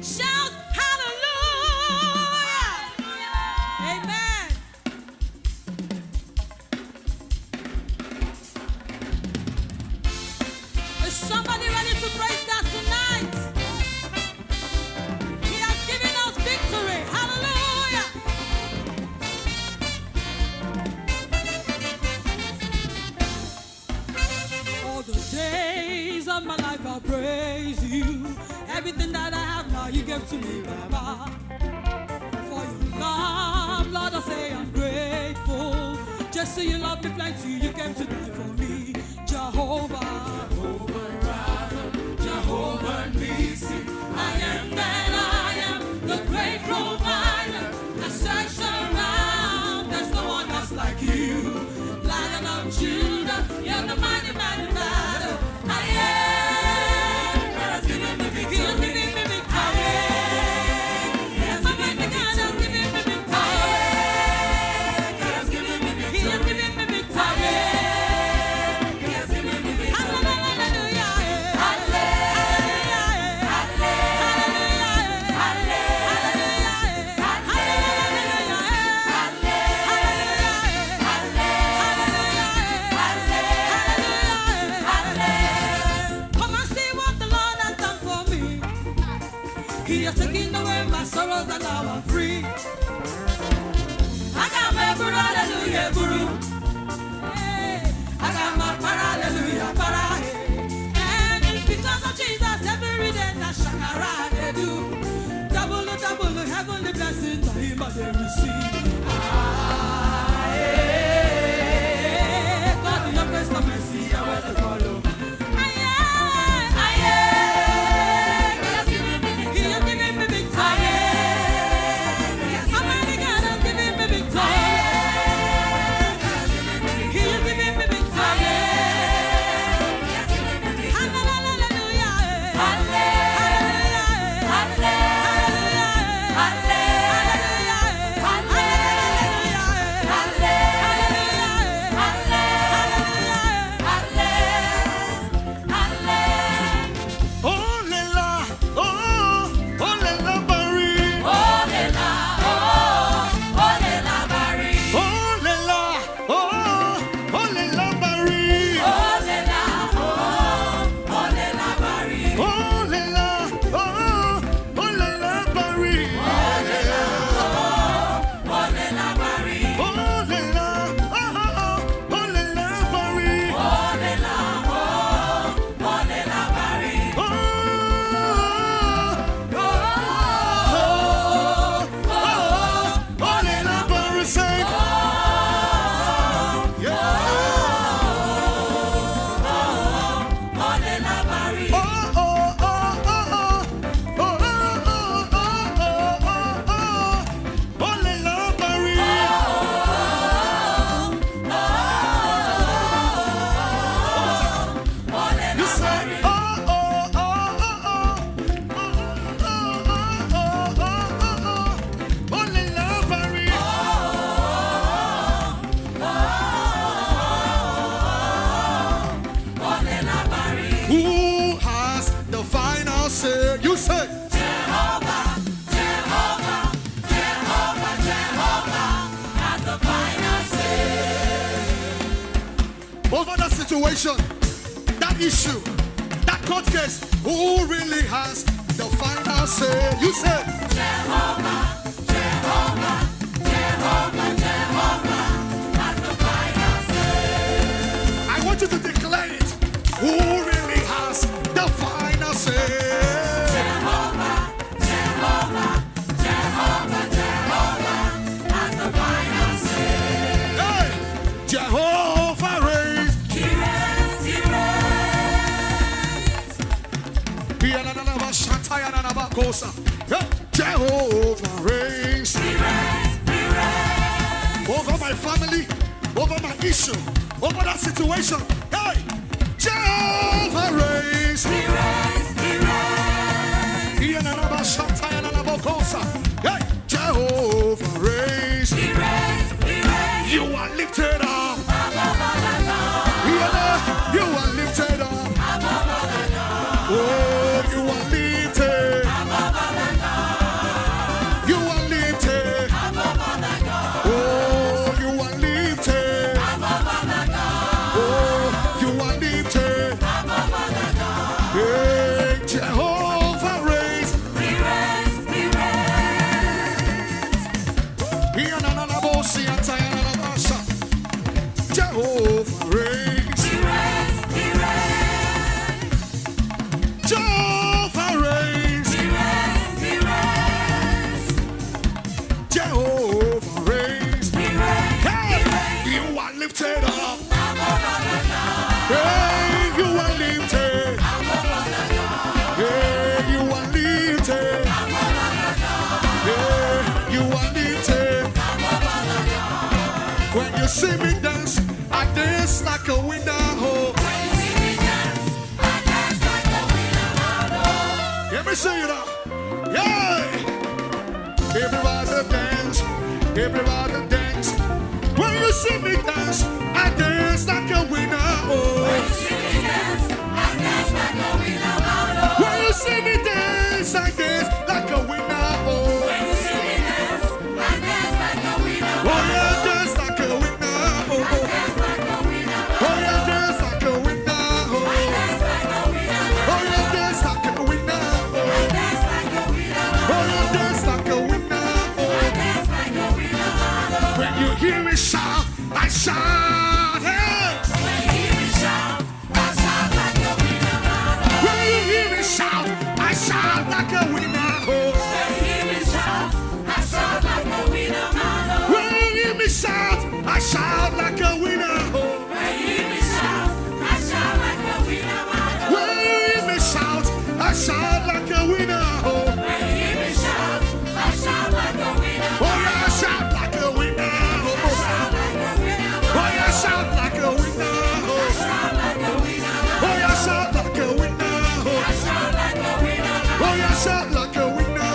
Shout hallelujah. Amen. Is somebody ready to praise God tonight? He has given us victory. Hallelujah. All the days of my life I'll praise you. Everything that I have now you gave to me, Baba. For your love, Lord, I say I'm grateful. Just so you love me plenty, you came to die for me. Jehovah, Jehovah Rapha, Jehovah Nissi. I am that I am, the great provider. I searched around, there's no one else like you. Lion of Judah, you're the mighty man in battle. I am, God has given me victory. He has given me victory. I am, He has given me victory. God has given me victory. I am, God has given me victory. He has given me victory. I am, He has given me victory. Hallelujah. Come and see what the Lord has done for me. He has taken away my sorrows and now I'm free. I got my guru, hallelujah, guru. Hey, I got my para, hallelujah, para. And it's because of Jesus every day that shakara they do. Double, heavenly blessings that him they receive. God, your grace and mercy, I will follow. He has given me victory. He has given me victory. Almighty God has given me victory. He has given me victory. Hallelujah. Who has the final say? You say Jehovah, Jehovah, Jehovah, Jehovah has the final say. over that situation, that issue, that court case, who really has the final say? You say Jehovah, Jehovah, Jehovah, Jehovah has the final say. I want you to declare it. Who really has the final say? Jehovah, Jehovah, Jehovah, Jehovah has the final say. Hey, Jehovah reigns. He reigns, He reigns. Hey, Jehovah reigns. He reigns, He reigns. Over my family, over my issue, over that situation. Hey, Jehovah reigns. He reigns, He reigns. Hey, Jehovah reigns. He reigns, He reigns. You are lifted up. Above all other. You are lifted up. Above all other. Oh, you are lifted. Above all other. Oh, you are lifted. Hey, Jehovah reigns. Jehovah reigns. Jehovah reigns. Jehovah reigns. Hey, you are lifted up. Hey, you are lifted. Hey, you are lifted. Hey, you are lifted. When you see me dance, I dance like a winner. Oh. Let me see you now. Yeah. Everybody dance. Everybody dance. When you see me dance, I dance like a winner. Oh. When you see me dance, I dance like a winner. When you see me dance, I dance like a winner. Oh. When you see me dance, I dance like a winner. Oh yeah, dance like a winner. Oh. Dance like a winner. Oh yeah, dance like a winner. Oh. Dance like a winner. Oh yeah, dance like a winner. Oh. Dance like a winner. Oh yeah, dance like a winner. Oh. Dance like a winner. When you hear me shout, I shout. Hey. When you hear me shout, I shout like a winner. When you hear me shout, I shout like a winner. Oh. When you hear me shout, I shout like a winner. When you hear me shout, I shout like a winner. Oh. When you hear me shout, I shout like a winner. When you hear me shout, I shout like a winner. Oh. When you hear me shout, I shout like a winner. Oh yeah, shout like a winner. Oh yeah, shout like a winner. Oh yeah, shout like a winner. Oh yeah, shout like a winner.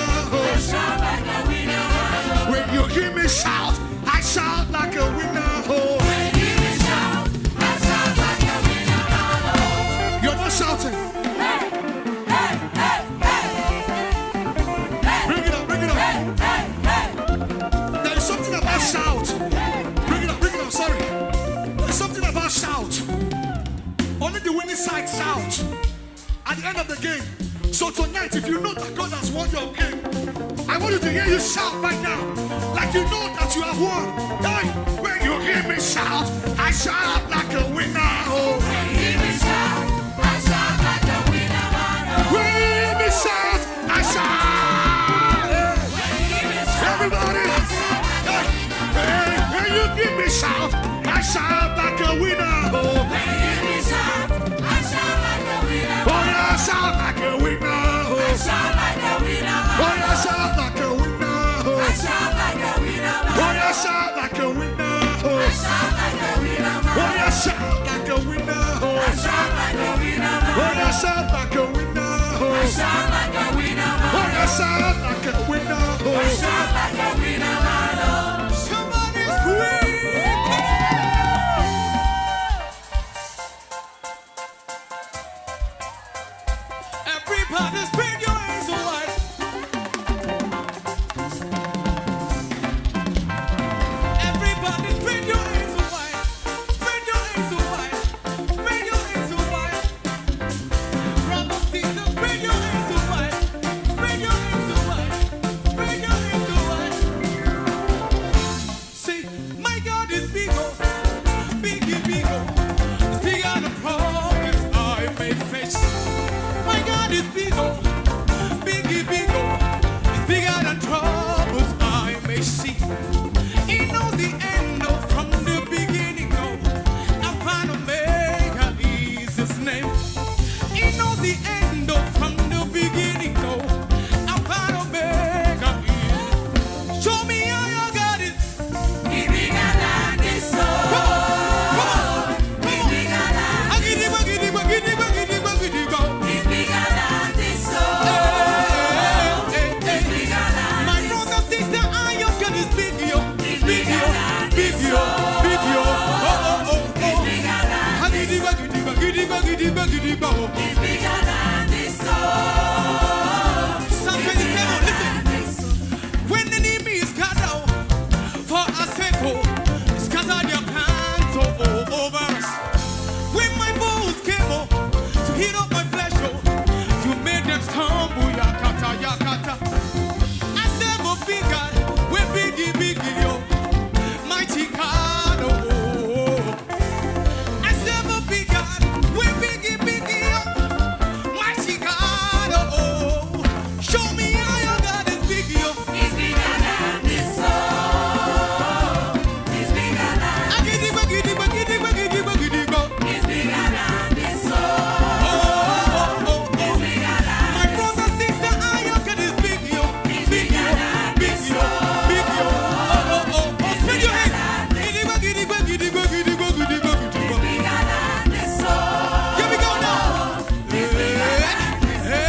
When you hear me shout, I shout like a winner. Oh. You're not shouting. Bring it up, bring it up. There is something about shout. Bring it up, sorry. There is something about shout. Only the winning side shout at the end of the game. So tonight, if you know that God has won your game, I want you to hear you shout right now. Like you know that you have won. Hey, when you hear me shout, I shout like a winner. Oh. When you hear me shout, I shout like a winner. When you hear me shout, I shout. Yeah. Everybody. Hey, when you hear me shout, I shout like a winner. Oh. When you hear me shout, I shout like a winner. Oh yeah, shout like a winner. Oh. I shout like a winner. Oh yeah, shout like a winner. Oh. I shout like a winner. Oh yeah, shout like a winner. Oh. I shout like a winner. Oh yeah, shout like a winner. Oh. I shout like a winner. Oh yeah, shout like a winner. Oh. I shout like a winner. Oh yeah, shout like a winner. Oh. I shout like a winner. Somebody's screaming. Everybody spread your hands wide. Everybody spread your hands wide. Spread your hands wide. Spread your hands wide. From the season, spread your hands wide. Spread your hands wide. Spread your hands wide. See, my God is bigger. Biggie, bigger. It's bigger than the problems I may face. My God is bigger. Heat up my flesh, oh. You made them stumble, yakata, yakata. I serve a big God, we're biggie, biggie, yo. Mighty God, oh. I serve a big God, we're biggie, biggie, yo. Mighty God, oh. Show me how your God is big, yo. He's bigger than this soul. He's bigger than this soul. He's bigger than this soul. He's bigger than My brother, sister, I your God is big, yo. He's bigger than Big this yo, soul. big yo. Spread your hands. Gidigba, gidigba, gidigba, gidigba, He's gidigba. bigger than this soul. Here we go now. He's bigger than this soul.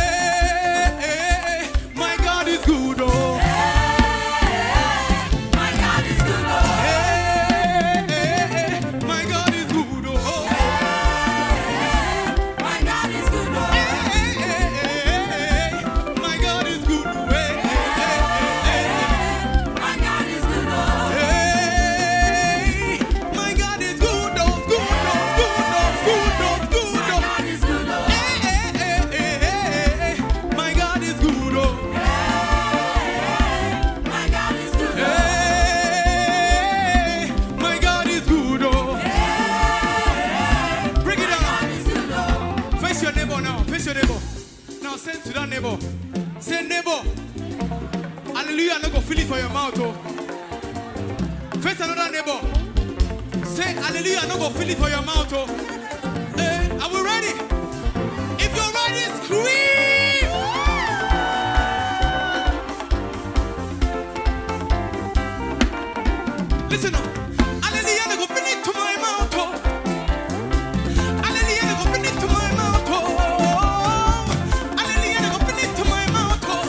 Hey, my God is good, oh. My God is good, oh. Hey, my God is good, oh. My God is good, oh. Hey, my God is good, oh. My God is good, oh. Hey, my God is good, oh, good, oh, good, oh, good, oh, good, My oh. God is good, oh. Hey, my God is good, oh. My God is good, oh. Hey, my God is good, oh. Break it My down. God is good, oh. Face your neighbor now. Face your neighbor. Now send to that neighbor. Say neighbor. Hallelujah, no go feel it for your mouth, oh. Face another neighbor. Say hallelujah, no go feel it for your mouth, oh. Are we ready? If you're ready, scream. Listen up. Hallelujah, no go feel it to my mouth, oh. Hallelujah, no go feel it to my mouth, oh. Hallelujah, no go feel it to my mouth, oh.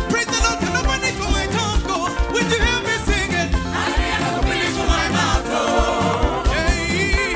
Praise the Lord, can open it to my tongue, oh. Would you hear me singing? Hallelujah, no go feel it to my mouth, oh. Hey.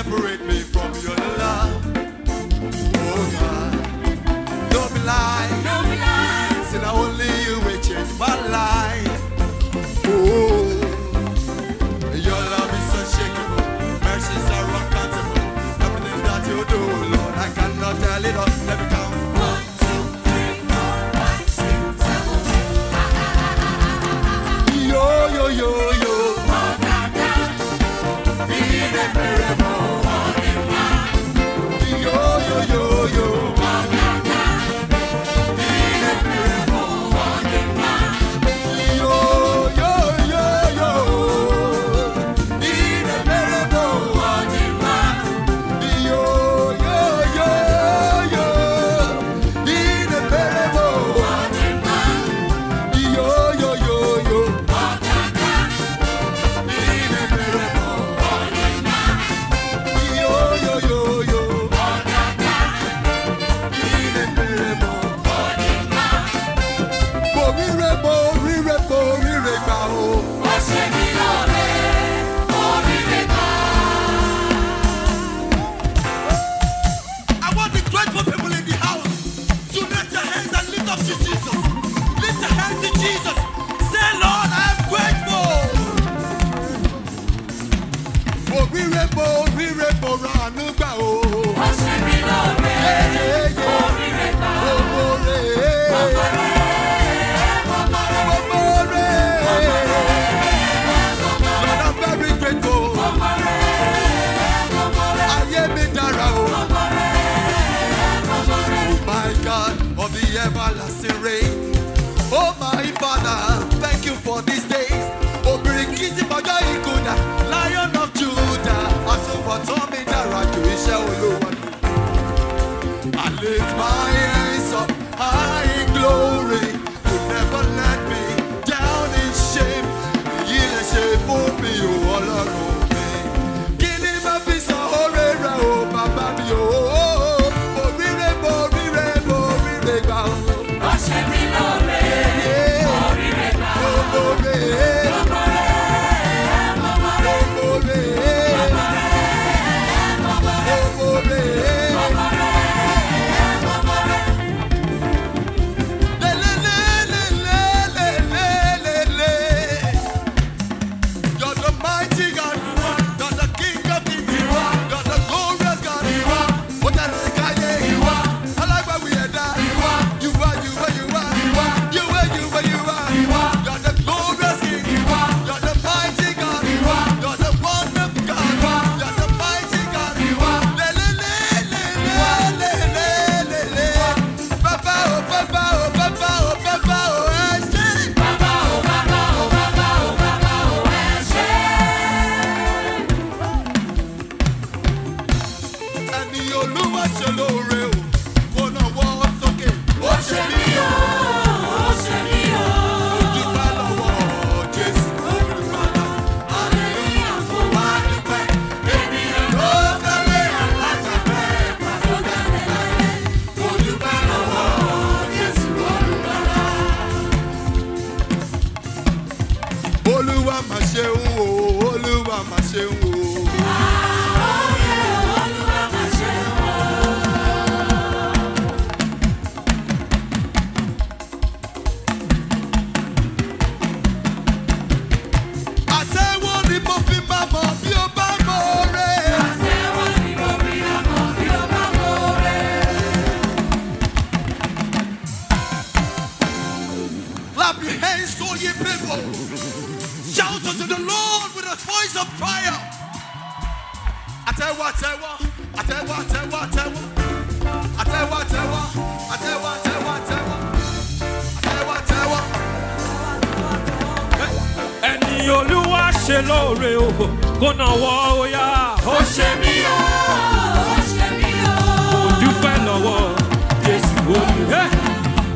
separate me from your love. Oh God, don't be lying. Say now only you will change my life. Oh, your love is unshakable, mercies are uncountable. Everything that you do, Lord, I cannot tell it all. Let me count. 1, 2, 3, 4, 5, 6, 7. Yo, yo, yo, yo. Everlasting rain. Oh my Father, thank you for these days. Oh, Birikiti Baja Ikuda, Lion of Judah. Atubotomi Daraju Isha Oluwadu. I lift my hands up high in glory. You never let me down in shame. Yile se for me, oh Ọlọ́run mi. Kini ma fi san ore rẹ o bàbá mi o. Clap your hands, all ye people. Shout unto the Lord with a voice of triumph. I tell you what, I tell you what, I tell you what, I tell you what, I tell you what, I tell you what, I tell you what, I tell you what, I tell you what, I tell you what. Ẹni Olúwa ṣe lóore o, kó nawọ́ ó yá. Ó ṣe mí o, ó ṣe mí o. Mo dúpẹ́ lọ́wọ́ Jésù olùyẹ.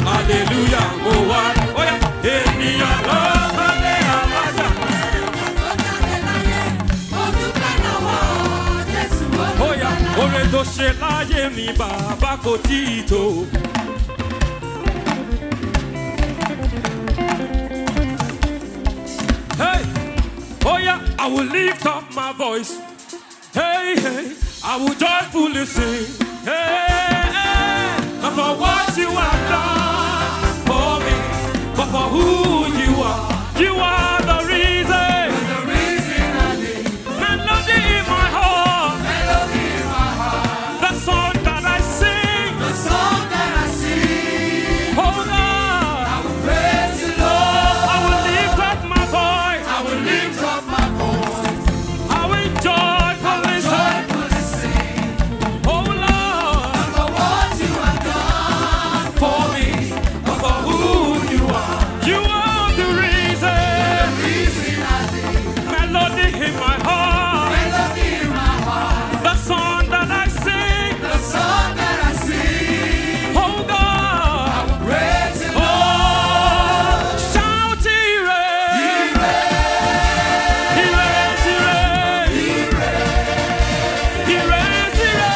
Hallelujah, mo wá. Ó yá, ènìyàn ló lé alájà. Mo dúpẹ́ lọ́wọ́ Jésù olùyẹ. Ó yá, oore tó ṣe láyé mi bàbá kò tí ì tó. Hey, oh yeah, I will lift up my voice Hey, hey, I will joyfully sing. Hey, hey, not for what you have done for me, but for who you are. You are the reason. The reason I live. Melody in my heart. Melody in my heart. The song that I sing. The song that I sing. Oh Lord, I will praise you, Lord. I will lift up my voice. I will lift up my voice. I will joyfully sing. Joyfully sing. Oh Lord, For what you have done for me, but for who you are. you are the reason. The reason I live. Melody in my heart. Melody in my heart. The song that I sing. The song that I sing. Oh God, Praise you, oh, shout Ire, Ire, Ire, Ire, Ire,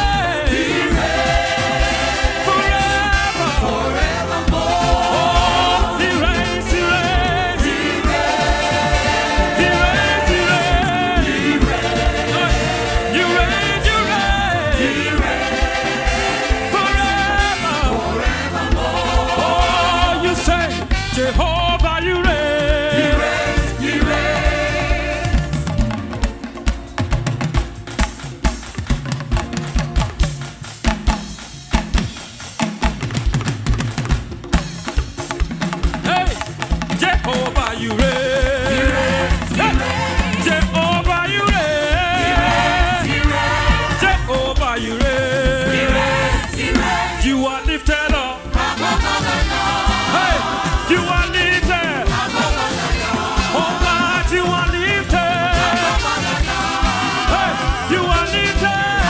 forever, forevermore. oh, Ire, Jehovah, you reign. Hey, Jehovah, you reign. Hey, Jehovah, you reign. Jehovah, you reign. You are lifted up. Hey, you are lifted. Oh God, you are lifted. Hey, you are lifted.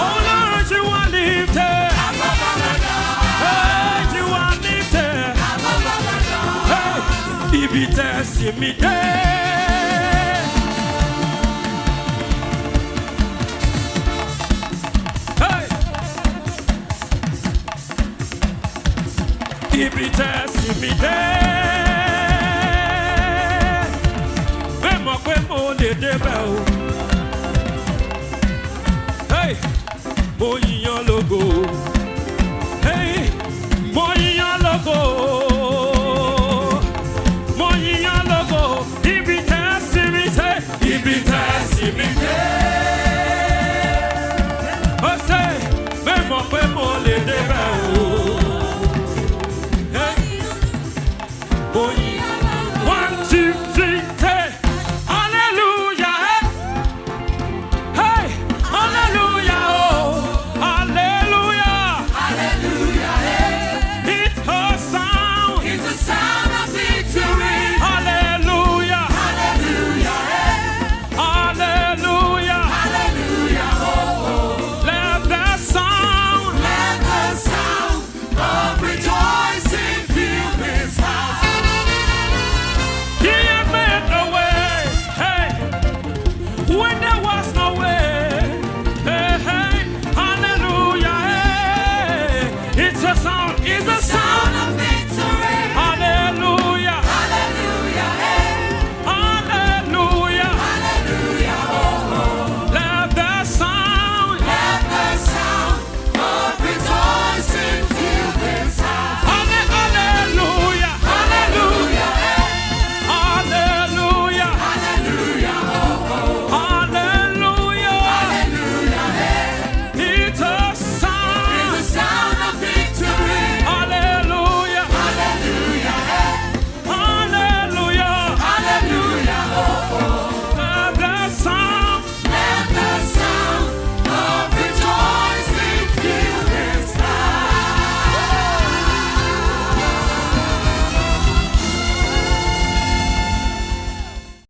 Oh Lord, you are lifted. Hey, you are lifted. Hey, ibi tẹ́ sí mi dé. Hey, ibi tẹ́ sí mi dé. Bẹ́ẹ̀ mọ̀ pé mo lè débẹ̀ o. Hey, mo yìnyán lógo. Hey, mo yìnyán lógo. Mo yìnyán lógo. Ibi tẹ́ sí mi dé. Ibi tẹ́ sí mi dé.